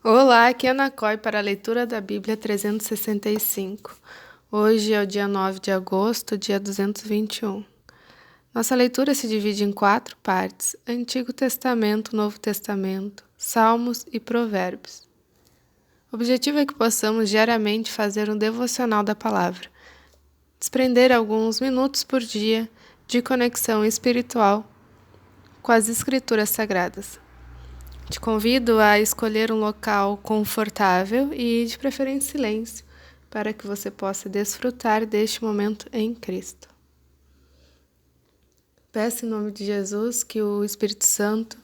Olá, aqui é Ana Coy para a leitura da Bíblia 365. Hoje é o dia 9 de agosto, dia 221. Nossa leitura se divide em 4 partes: Antigo Testamento, Novo Testamento, Salmos e Provérbios. O objetivo é que possamos diariamente fazer um devocional da palavra, desprender alguns minutos por dia de conexão espiritual com as Escrituras Sagradas. Te convido a escolher um local confortável e, de preferência, silêncio, para que você possa desfrutar deste momento em Cristo. Peço em nome de Jesus que o Espírito Santo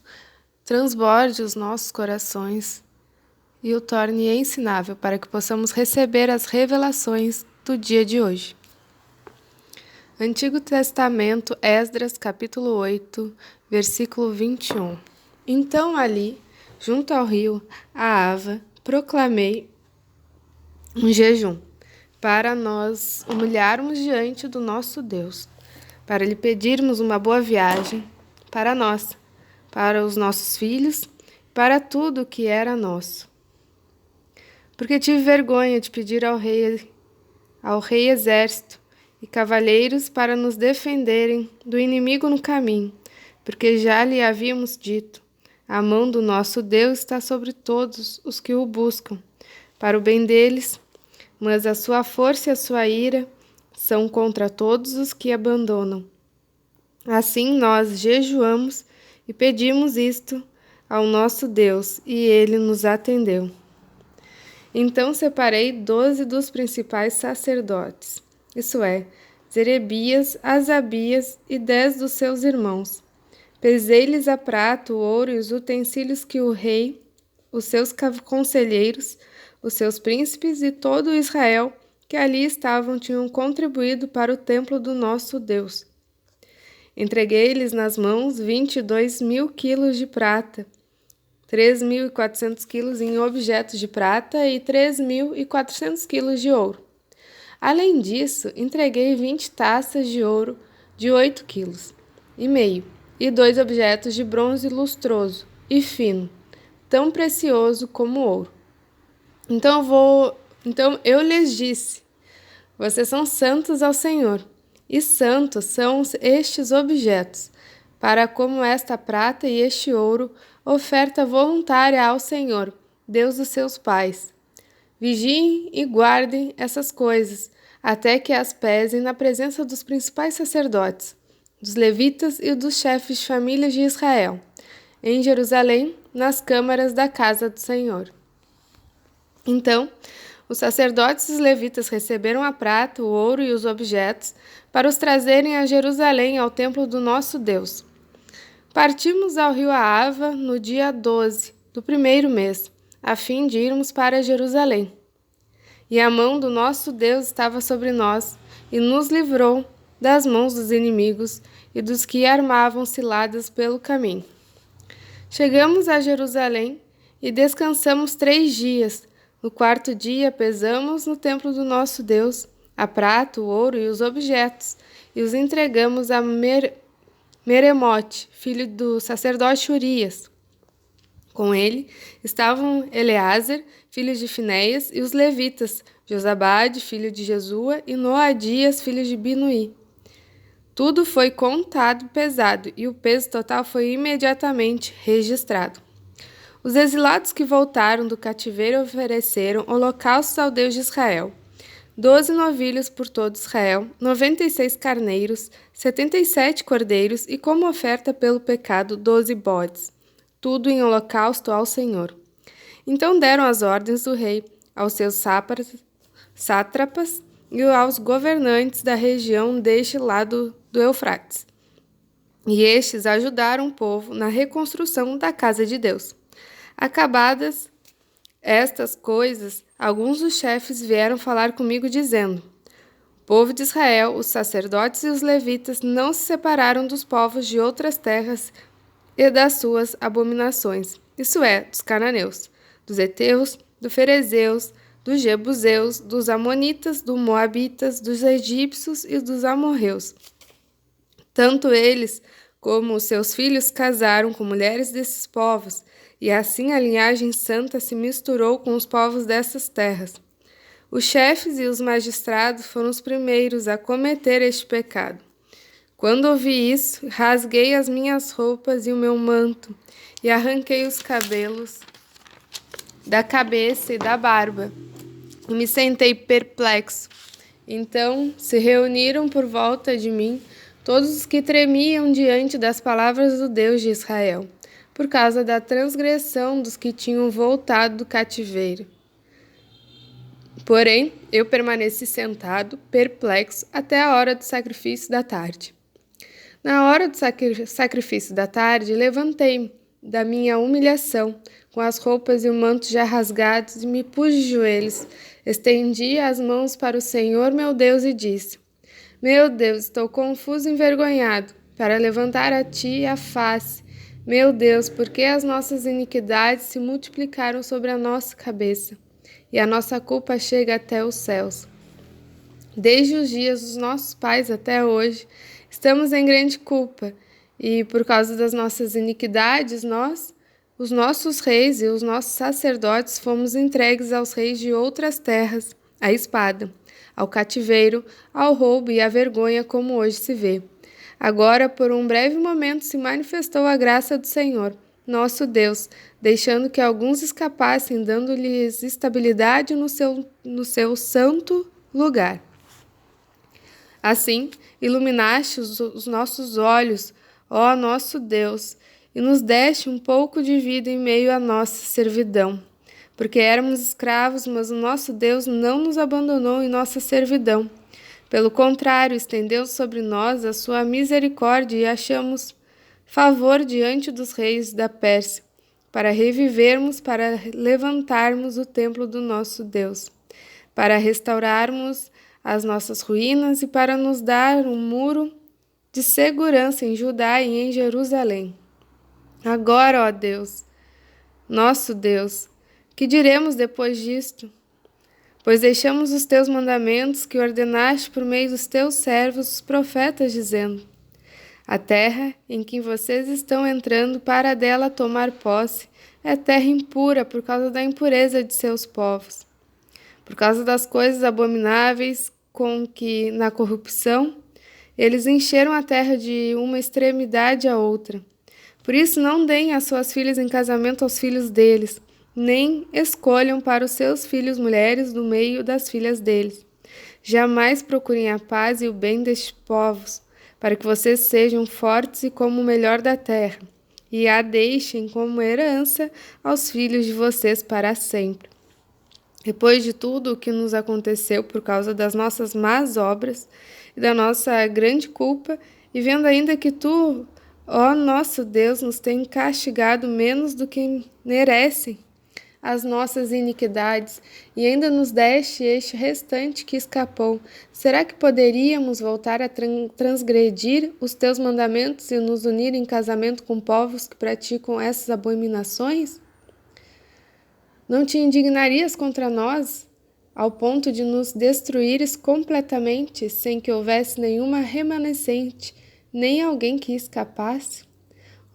transborde os nossos corações e o torne ensinável para que possamos receber as revelações do dia de hoje. Antigo Testamento, Esdras, capítulo 8, versículo 21. Então ali, junto ao rio Ahava, proclamei um jejum, para nós humilharmos diante do nosso Deus, para lhe pedirmos uma boa viagem para nós, para os nossos filhos, para tudo que era nosso. Porque tive vergonha de pedir ao rei exército e cavaleiros para nos defenderem do inimigo no caminho, porque já lhe havíamos dito: a mão do nosso Deus está sobre todos os que o buscam, para o bem deles, mas a sua força e a sua ira são contra todos os que abandonam. Assim nós jejuamos e pedimos isto ao nosso Deus, e ele nos atendeu. Então separei 12 dos principais sacerdotes, isso é, Zerebias, Asabias e 10 dos seus irmãos. Pesei-lhes a prata, o ouro e os utensílios que o rei, os seus conselheiros, os seus príncipes e todo o Israel que ali estavam tinham contribuído para o templo do nosso Deus. Entreguei-lhes nas mãos 22.000 quilos de prata, 3.400 quilos em objetos de prata e 3.400 quilos de ouro. Além disso, entreguei 20 taças de ouro de 8 quilos e meio, e 2 objetos de bronze lustroso e fino, tão precioso como ouro. Então eu lhes disse: vocês são santos ao Senhor, e santos são estes objetos, para como esta prata e este ouro, oferta voluntária ao Senhor, Deus dos seus pais. Vigiem e guardem essas coisas, até que as pesem na presença dos principais sacerdotes, dos levitas e dos chefes de famílias de Israel, em Jerusalém, nas câmaras da casa do Senhor. Então, os sacerdotes e os levitas receberam a prata, o ouro e os objetos para os trazerem a Jerusalém, ao templo do nosso Deus. Partimos ao rio Ahava no dia 12 do primeiro mês, a fim de irmos para Jerusalém. E a mão do nosso Deus estava sobre nós, e nos livrou das mãos dos inimigos e dos que armavam ciladas pelo caminho. Chegamos a Jerusalém e descansamos 3 dias. No 4º dia pesamos no templo do nosso Deus a prata, o ouro e os objetos, e os entregamos a Meremote, filho do sacerdote Urias. Com ele estavam Eleazer, filho de Finéias, e os levitas, Josabade, filho de Jesua, e Noadias, filho de Binuí. Tudo foi contado e pesado, e o peso total foi imediatamente registrado. Os exilados que voltaram do cativeiro ofereceram holocaustos ao Deus de Israel: 12 novilhos por todo Israel, 96 carneiros, 77 cordeiros e, como oferta pelo pecado, 12 bodes, tudo em holocausto ao Senhor. Então deram as ordens do rei aos seus sátrapas e aos governantes da região deste lado do Eufrates. E estes ajudaram o povo na reconstrução da casa de Deus. Acabadas estas coisas, alguns dos chefes vieram falar comigo, dizendo: o povo de Israel, os sacerdotes e os levitas não se separaram dos povos de outras terras e das suas abominações, isso é, dos cananeus, dos heteus, dos ferezeus, dos jebuseus, dos amonitas, dos moabitas, dos egípcios e dos amorreus. Tanto eles como os seus filhos casaram com mulheres desses povos, e assim a linhagem santa se misturou com os povos dessas terras. Os chefes e os magistrados foram os primeiros a cometer este pecado. Quando ouvi isso, rasguei as minhas roupas e o meu manto, e arranquei os cabelos da cabeça e da barba, e me sentei perplexo. Então se reuniram por volta de mim todos os que tremiam diante das palavras do Deus de Israel, por causa da transgressão dos que tinham voltado do cativeiro. Porém, eu permaneci sentado, perplexo, até a hora do sacrifício da tarde. Na hora do sacrifício da tarde, levantei-me da minha humilhação, com as roupas e o manto já rasgados, e me pus de joelhos, estendi as mãos para o Senhor meu Deus e disse: Meu Deus, estou confuso e envergonhado, para levantar a ti a face. Meu Deus, porque as nossas iniquidades se multiplicaram sobre a nossa cabeça, e a nossa culpa chega até os céus. Desde os dias dos nossos pais até hoje, estamos em grande culpa, e por causa das nossas iniquidades, nós, os nossos reis e os nossos sacerdotes, fomos entregues aos reis de outras terras, à espada, ao cativeiro, ao roubo e à vergonha, como hoje se vê. Agora, por um breve momento, se manifestou a graça do Senhor, nosso Deus, deixando que alguns escapassem, dando-lhes estabilidade no seu santo lugar. Assim, iluminaste os nossos olhos, ó nosso Deus, e nos deste um pouco de vida em meio à nossa servidão. Porque éramos escravos, mas o nosso Deus não nos abandonou em nossa servidão. Pelo contrário, estendeu sobre nós a sua misericórdia e achamos favor diante dos reis da Pérsia, para revivermos, para levantarmos o templo do nosso Deus, para restaurarmos as nossas ruínas e para nos dar um muro de segurança em Judá e em Jerusalém. Agora, ó Deus, nosso Deus, que diremos depois disto? Pois deixamos os teus mandamentos que ordenaste por meio dos teus servos, os profetas, dizendo: A terra em que vocês estão entrando para dela tomar posse é terra impura por causa da impureza de seus povos. Por causa das coisas abomináveis com que, na corrupção, eles encheram a terra de uma extremidade à outra. Por isso não deem as suas filhas em casamento aos filhos deles, nem escolham para os seus filhos mulheres do meio das filhas deles. Jamais procurem a paz e o bem destes povos, para que vocês sejam fortes e como o melhor da terra, e a deixem como herança aos filhos de vocês para sempre. Depois de tudo o que nos aconteceu por causa das nossas más obras e da nossa grande culpa, e vendo ainda que tu, ó nosso Deus, nos tem castigado menos do que merecem as nossas iniquidades, e ainda nos deste este restante que escapou, será que poderíamos voltar a transgredir os teus mandamentos e nos unir em casamento com povos que praticam essas abominações? Não te indignarias contra nós, ao ponto de nos destruíres completamente, sem que houvesse nenhuma remanescente, nem alguém que escapasse?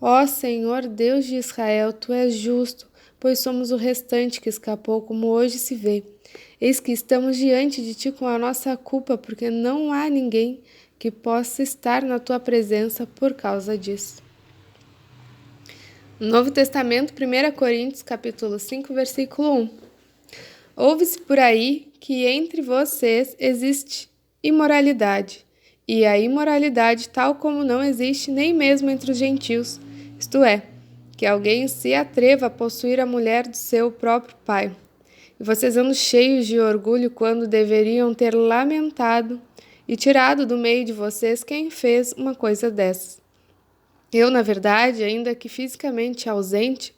Ó Senhor, Deus de Israel, tu és justo, pois somos o restante que escapou, como hoje se vê. Eis que estamos diante de ti com a nossa culpa, porque não há ninguém que possa estar na tua presença por causa disso. No Novo Testamento, 1 Coríntios, capítulo 5, versículo 1. Ouve-se por aí que entre vocês existe imoralidade, e a imoralidade tal como não existe nem mesmo entre os gentios, isto é, que alguém se atreva a possuir a mulher do seu próprio pai. E vocês andam cheios de orgulho quando deveriam ter lamentado e tirado do meio de vocês quem fez uma coisa dessas. Eu, na verdade, ainda que fisicamente ausente,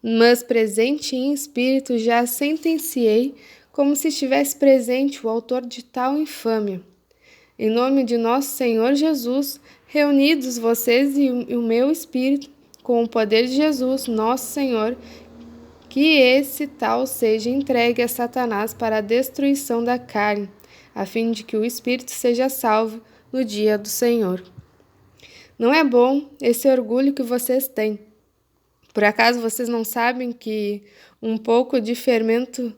mas presente em espírito, já sentenciei como se estivesse presente o autor de tal infâmia. Em nome de nosso Senhor Jesus, reunidos vocês e o meu espírito, com o poder de Jesus, nosso Senhor, que esse tal seja entregue a Satanás para a destruição da carne, a fim de que o espírito seja salvo no dia do Senhor. Não é bom esse orgulho que vocês têm, Por acaso vocês não sabem que um pouco de fermento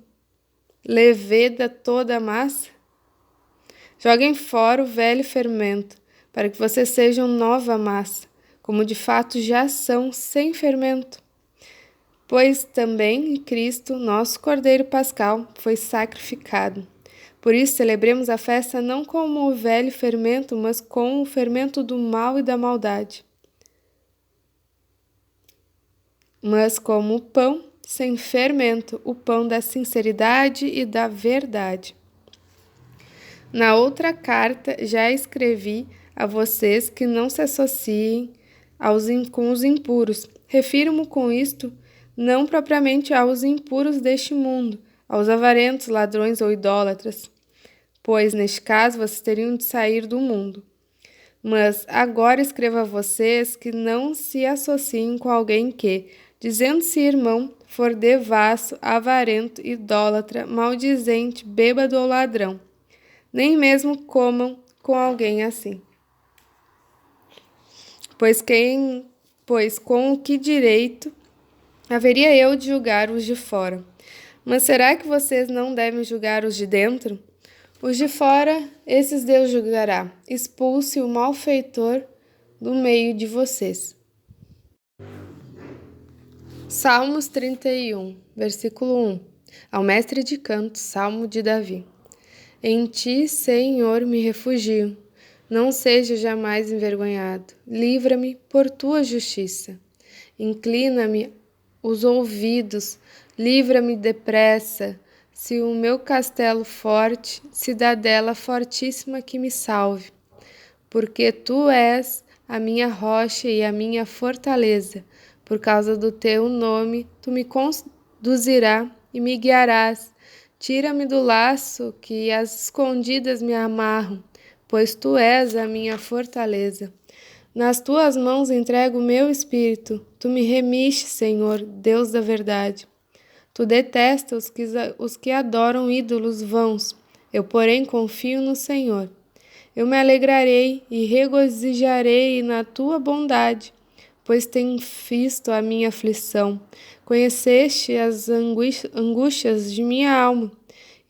leveda toda a massa? Joguem fora o velho fermento, para que vocês sejam nova massa, como de fato já são, sem fermento. Pois também Cristo, nosso Cordeiro Pascal, foi sacrificado. Por isso celebremos a festa não como o velho fermento, mas com o fermento do mal e da maldade. Mas como o pão sem fermento, o pão da sinceridade e da verdade. Na outra carta já escrevi a vocês que não se associem com os impuros. Refiro-me com isto não propriamente aos impuros deste mundo, aos avarentos, ladrões ou idólatras, pois neste caso vocês teriam de sair do mundo. Mas agora escrevo a vocês que não se associem com alguém que, dizendo-se irmão, for devasso, avarento, idólatra, maldizente, bêbado ou ladrão. Nem mesmo comam com alguém assim. Pois com que direito haveria eu de julgar os de fora? Mas será que vocês não devem julgar os de dentro? Os de fora, esses Deus julgará. Expulse o malfeitor do meio de vocês. Salmos 31, versículo 1. Ao mestre de canto, Salmo de Davi. Em ti, Senhor, me refugio. Não seja jamais envergonhado. Livra-me por tua justiça. Inclina-me os ouvidos. Livra-me depressa. Se o meu castelo forte, cidadela fortíssima que me salve. Porque tu és a minha rocha e a minha fortaleza. Por causa do teu nome, tu me conduzirás e me guiarás. Tira-me do laço que as escondidas me amarram, pois tu és a minha fortaleza. Nas tuas mãos entrego o meu espírito. Tu me remiste, Senhor, Deus da verdade. Tu detestas os que adoram ídolos vãos. Eu, porém, confio no Senhor. Eu me alegrarei e regozijarei na tua bondade, pois tenho visto a minha aflição. Conheceste as angústias de minha alma,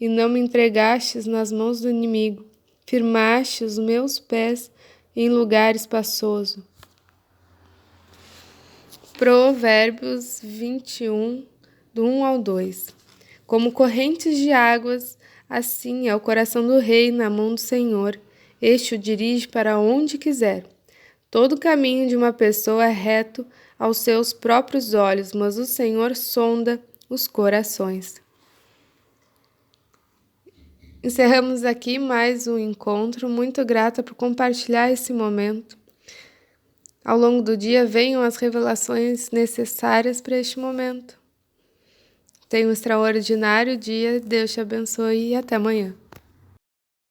e não me entregastes nas mãos do inimigo. Firmaste os meus pés em lugar espaçoso. Provérbios 21, do 1 ao 2. Como correntes de águas, assim é o coração do rei na mão do Senhor. Este o dirige para onde quiser. Todo caminho de uma pessoa é reto aos seus próprios olhos, mas o Senhor sonda os corações. Encerramos aqui mais um encontro. Muito grata por compartilhar esse momento. Ao longo do dia venham as revelações necessárias para este momento. Tenha um extraordinário dia. Deus te abençoe e até amanhã.